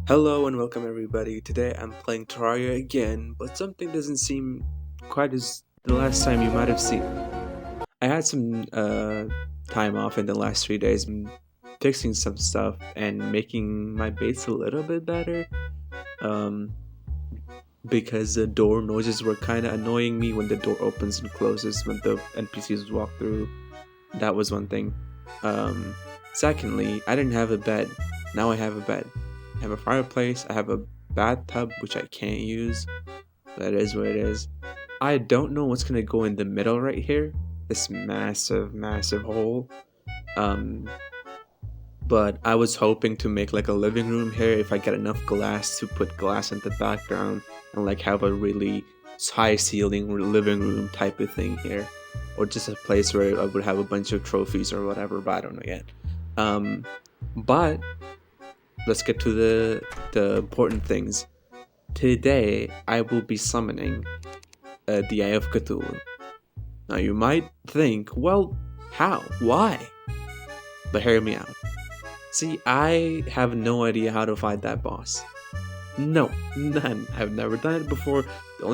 Hello and welcome everybody. Today I'm playing Terraria again, but something doesn't seem quite as the last time you might have seen. I had some time off in the last 3 days, fixing some stuff and making my base a little bit better. Um, because the door noises were kind of annoying me when the door opens and closes when the NPCs walk through. That was one thing. Secondly, I didn't have a bed. Now I have a bed. I have a fireplace. I have a bathtub, which I can't use. That is what it is. I don't know what's gonna go in the middle right here. This massive, massive hole. Um, but I was hoping to make like a living room here if I get enough glass to put glass in the background and like have a really high ceiling living room type of thing here, or just a place where I would have a bunch of trophies or whatever. But I don't know yet. But let's get to the important things. Today I will be summoning the Eye of Cthulhu. Now you might think, well, how? Why? But hear me out. See, I have no idea how to fight that boss. No, none. I've never done it before. The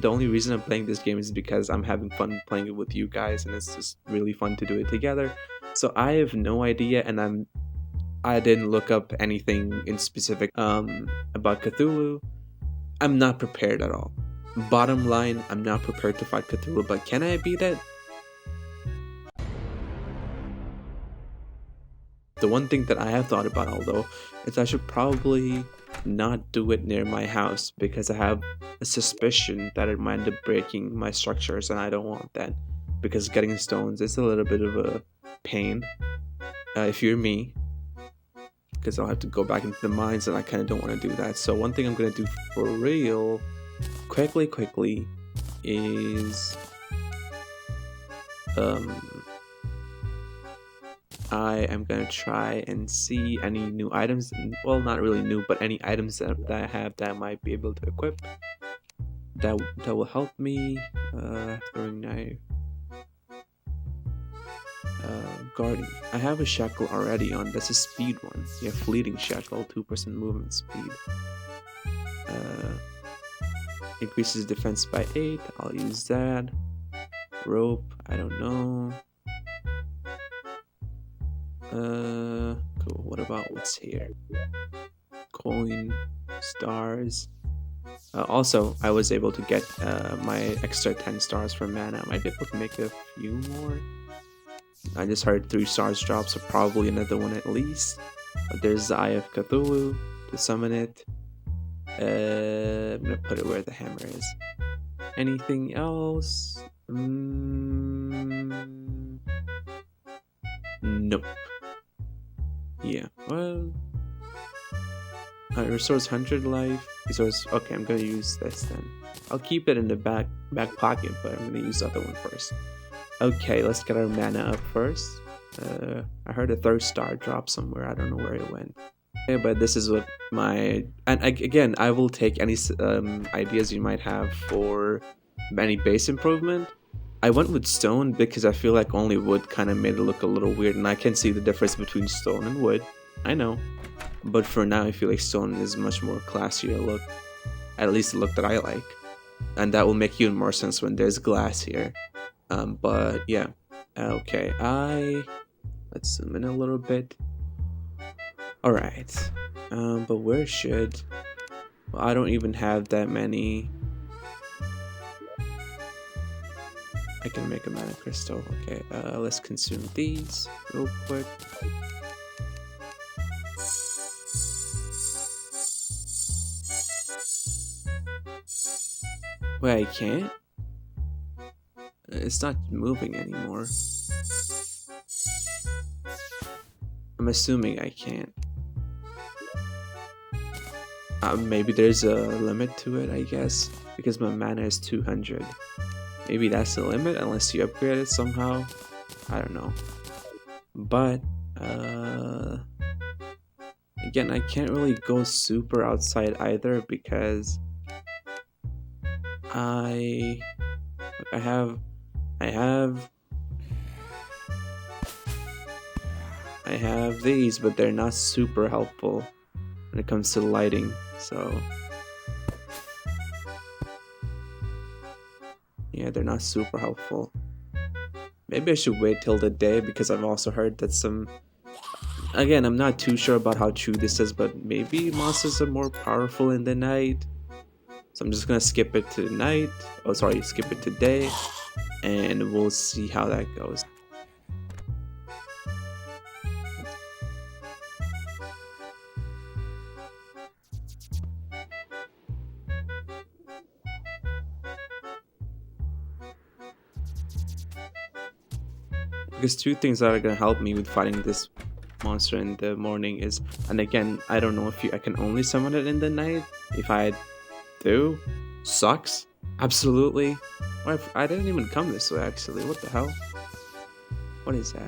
only reason I'm playing this game is because I'm having fun playing it with you guys, and it's just really fun to do it together. So I have no idea, and I didn't look up anything in specific about Cthulhu. I'm not prepared at all. Bottom line, I'm not prepared to fight Cthulhu, but can I beat it? The one thing that I have thought about, although, is I should probably not do it near my house because I have a suspicion that it might end up breaking my structures, and I don't want that because getting stones is a little bit of a pain if you're me, because I'll have to go back into the mines and I kind of don't want to do that. So one thing I'm going to do for real, quickly, is I am gonna try and see any new items, well, not really new, but any items that I have that I might be able to equip that will help me. Throwing knife, guarding. I have a shackle already on. That's a speed one. Yeah, fleeting shackle, 2% movement speed. Increases defense by 8. I'll use that. Rope. I don't know. Cool. What about what's here? Coin, stars. Also, I was able to get my extra 10 stars from mana. I might be able to make a few more. I just heard 3 stars drop, so probably another one at least. But there's the Eye of Cthulhu to summon it. I'm gonna put it where the hammer is. Anything else? Nope. Yeah, well, restores 100 life. Restores. Okay, I'm gonna use this then. I'll keep it in the back pocket, but I'm gonna use the other one first. Okay, let's get our mana up first. I heard a 3rd star drop somewhere. I don't know where it went. Okay, but this is what again, I will take any ideas you might have for any base improvement. I went with stone because I feel like only wood kind of made it look a little weird, and I can see the difference between stone and wood. I know. But for now, I feel like stone is much more classier look. At least the look that I like. And that will make even more sense when there's glass here. But yeah. Okay, let's zoom in a little bit. Alright. But where should... Well, I don't even have that many... I can make a mana crystal. Okay, let's consume these real quick. Wait, I can't? It's not moving anymore. I'm assuming I can't. Maybe there's a limit to it, I guess, because my mana is 200. Maybe that's the limit, unless you upgrade it somehow. I don't know. But, again, I can't really go super outside either because I have these, but they're not super helpful. when it comes to lighting, so yeah, they're not super helpful. Maybe I should wait till the day, because I've also heard that some... Again, I'm not too sure about how true this is, but maybe monsters are more powerful in the night. So I'm just gonna skip it to night. Oh, sorry, skip it to day, and we'll see how that goes. Because two things that are gonna help me with fighting this monster in the morning is, and again, I don't know if I can only summon it in the night. If I do, sucks. Absolutely. I didn't even come this way actually. What the hell? What is that?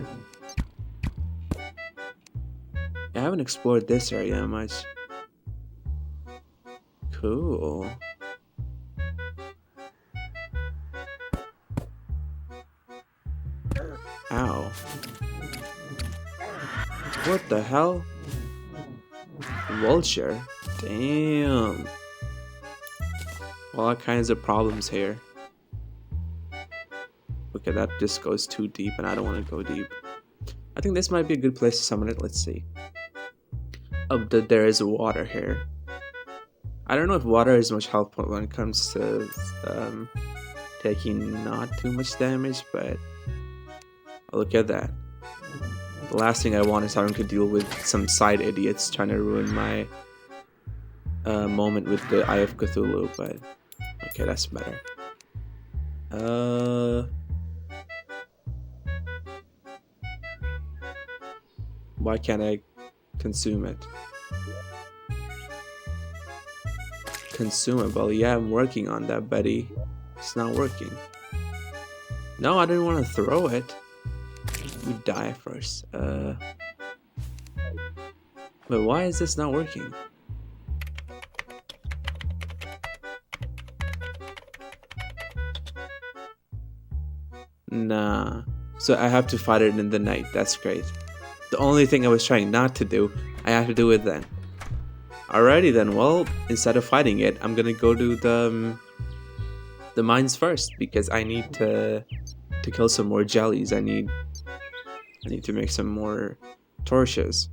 I haven't explored this area much. Cool. Ow. What the hell? Vulture? Damn. All kinds of problems here. Okay, that just goes too deep, and I don't want to go deep. I think this might be a good place to summon it. Let's see. Oh, there is water here. I don't know if water is much helpful when it comes to taking not too much damage, but look at that. The last thing I want is having to deal with some side idiots trying to ruin my moment with the Eye of Cthulhu, but okay, that's better. Why can't I consume it? Consumable, yeah, I'm working on that, Betty. It's not working. No, I didn't want to throw it. You die first. But why is this not working? Nah. So I have to fight it in the night. That's great. The only thing I was trying not to do, I have to do it then. Alrighty then. Well, instead of fighting it, I'm gonna go to the mines first, because I need to kill some more jellies. I need to make some more torches.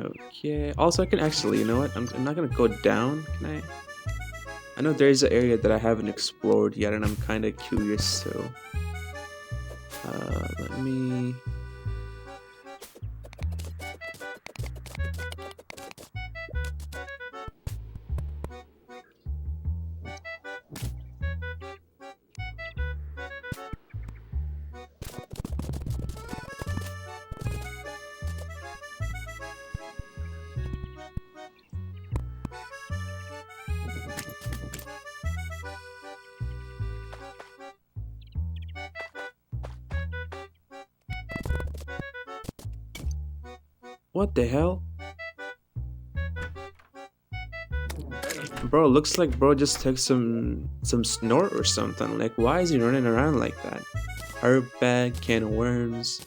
Okay. Also, I can actually, you know what? I'm not gonna go down. Can I? I know there's an area that I haven't explored yet, and I'm kind of curious too. Let me... What the hell? Bro, looks like bro just took some snort or something. Like, why is he running around like that? Herb bag, can of worms.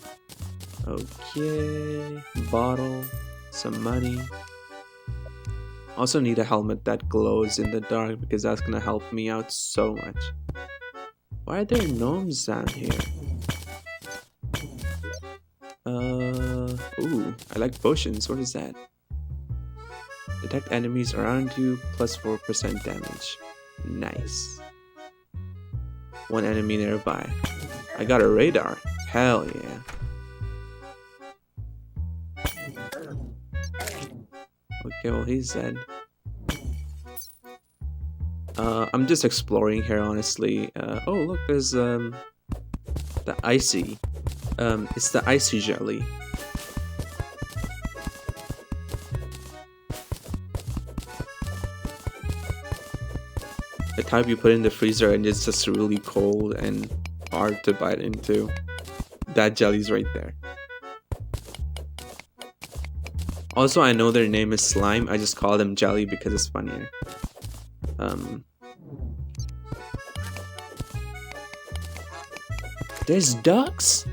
Okay, bottle, some money. Also need a helmet that glows in the dark, because that's gonna help me out so much. Why are there gnomes down here? Ooh, I like potions. What is that? Detect enemies around you, plus 4% damage. Nice. One enemy nearby. I got a radar. Hell yeah. Okay, well, he's dead. I'm just exploring here, honestly. Oh, look, there's the icy. It's the icy jelly. The type you put in the freezer and it's just really cold and hard to bite into. That jelly's right there. Also, I know their name is slime. I just call them jelly because it's funnier. There's ducks?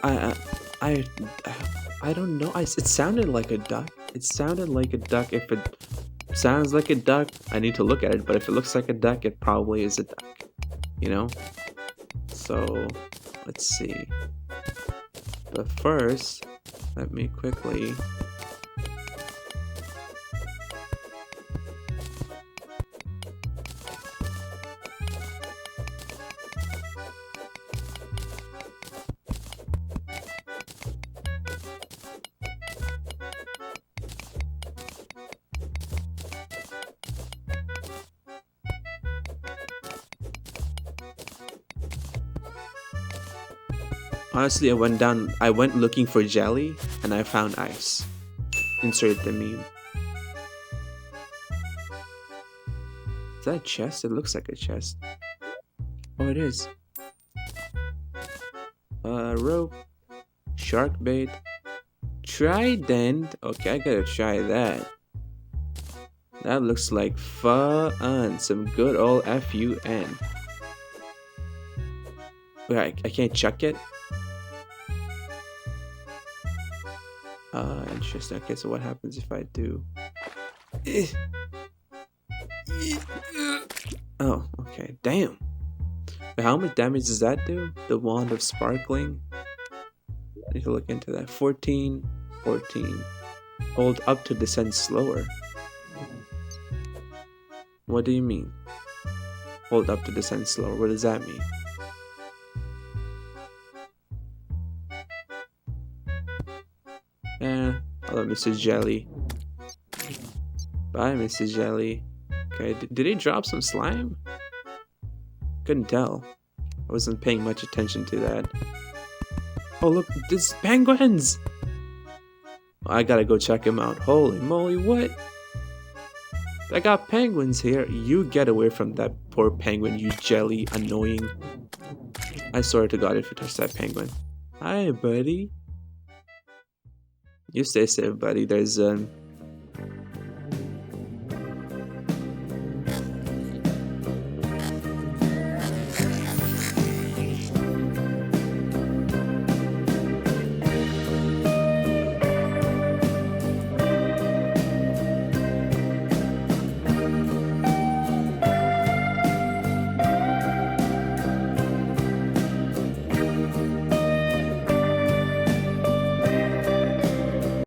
I I I don't know. It sounded like a duck. It sounded like a duck. If it sounds like a duck, I need to look at it. But if it looks like a duck, it probably is a duck. You know? So let's see. But first, let me quickly. Honestly, I went looking for jelly, and I found ice. Insert the meme. Is that a chest? It looks like a chest. Oh, it is. Rope. Shark bait. Trident. Okay, I gotta try that. That looks like fun. Some good old FUN. Wait, I can't chuck it? Interesting. Okay, so what happens if I do? Oh, okay. Damn. But how much damage does that do? The wand of sparkling? I need to look into that. 14. Hold up to descend slower. What do you mean? Hold up to descend slower. What does that mean? Hello, Mr. Jelly. Bye, Mr. Jelly. Okay, did he drop some slime? Couldn't tell. I wasn't paying much attention to that. Oh, look, there's penguins! I gotta go check him out. Holy moly, what? I got penguins here. You get away from that poor penguin, you jelly, annoying. I swear to God if you touch that penguin. Hi, buddy. You stay safe, buddy. There's